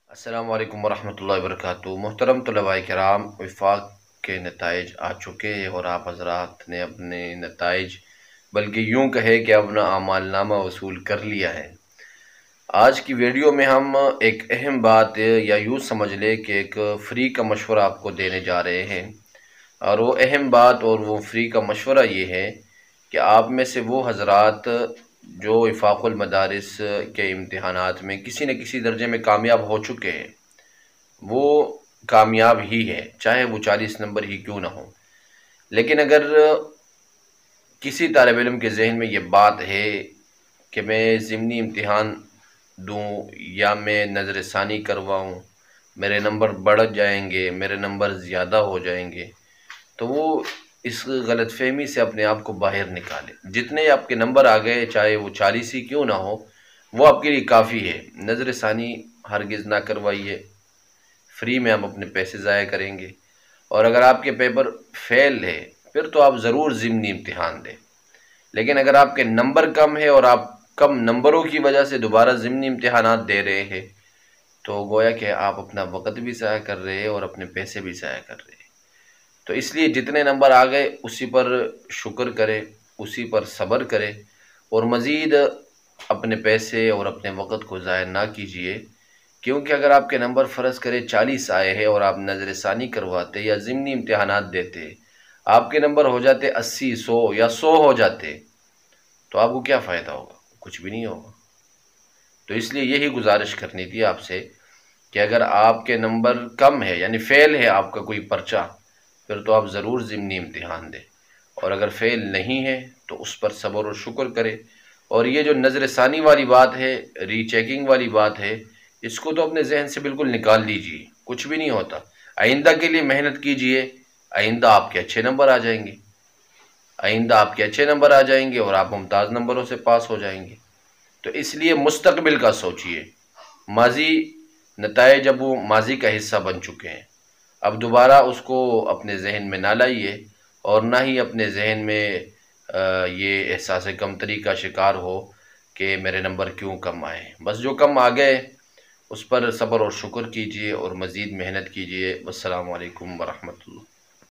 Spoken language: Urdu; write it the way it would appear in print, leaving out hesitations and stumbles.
السلام علیکم ورحمۃ اللہ وبرکاتہ۔ محترم طلباء کرام، وفاق کے نتائج آ چکے ہیں اور آپ حضرات نے اپنے نتائج بلکہ یوں کہے کہ اپنا اعمال نامہ وصول کر لیا ہے۔ آج کی ویڈیو میں ہم ایک اہم بات یا یوں سمجھ لے کہ ایک فری کا مشورہ آپ کو دینے جا رہے ہیں، اور وہ اہم بات اور وہ فری کا مشورہ یہ ہے کہ آپ میں سے وہ حضرات جو وفاق المدارس کے امتحانات میں کسی نہ کسی درجے میں کامیاب ہو چکے ہیں، وہ کامیاب ہی ہے، چاہے وہ 40 نمبر ہی کیوں نہ ہو۔ لیکن اگر کسی طالب علم کے ذہن میں یہ بات ہے کہ میں ضمنی امتحان دوں یا میں نظر ثانی کرواؤں، میرے نمبر بڑھ جائیں گے، میرے نمبر زیادہ ہو جائیں گے، تو وہ اس غلط فہمی سے اپنے آپ کو باہر نکالے۔ جتنے آپ کے نمبر آ گئے، چاہے وہ 40 ہی کیوں نہ ہو، وہ آپ کے لیے کافی ہے۔ نظر ثانی ہرگز نہ کروائیے، فری میں ہم اپنے پیسے ضائع کریں گے۔ اور اگر آپ کے پیپر فیل ہے پھر تو آپ ضرور ضمنی امتحان دیں، لیکن اگر آپ کے نمبر کم ہے اور آپ کم نمبروں کی وجہ سے دوبارہ ضمنی امتحانات دے رہے ہیں تو گویا کہ آپ اپنا وقت بھی ضائع کر رہے ہیں اور اپنے پیسے بھی ضائع کر رہے ہیں۔ تو اس لیے جتنے نمبر آ گئے اسی پر شکر کرے، اسی پر صبر کرے، اور مزید اپنے پیسے اور اپنے وقت کو ضائع نہ کیجیے، کیونکہ اگر آپ کے نمبر فرض کرے 40 آئے ہیں اور آپ نظر ثانی کرواتے یا ضمنی امتحانات دیتے، آپ کے نمبر ہو جاتے 80، 100 یا 100 ہو جاتے، تو آپ کو کیا فائدہ ہوگا؟ کچھ بھی نہیں ہوگا۔ تو اس لیے یہی گزارش کرنی تھی آپ سے کہ اگر آپ کے نمبر کم ہے یعنی فیل ہے آپ کا کوئی پرچہ، پھر تو آپ ضرور ضمنی امتحان دیں، اور اگر فیل نہیں ہے تو اس پر صبر و شکر کرے۔ اور یہ جو نظر ثانی والی بات ہے، ری چیکنگ والی بات ہے، اس کو تو اپنے ذہن سے بالکل نکال دیجیے، کچھ بھی نہیں ہوتا۔ آئندہ کے لیے محنت کیجیے، آئندہ آپ کے اچھے نمبر آ جائیں گے، آئندہ آپ کے اچھے نمبر آ جائیں گے اور آپ ممتاز نمبروں سے پاس ہو جائیں گے۔ تو اس لیے مستقبل کا سوچیے۔ ماضی نتائج اب وہ ماضی کا حصہ بن چکے ہیں، اب دوبارہ اس کو اپنے ذہن میں نہ لائیے، اور نہ ہی اپنے ذہن میں یہ احساس کمتری کا شکار ہو کہ میرے نمبر کیوں کم آئے۔ بس جو کم آ گئے اس پر صبر اور شکر کیجیے اور مزید محنت کیجیے۔ والسلام علیکم ورحمۃ اللہ۔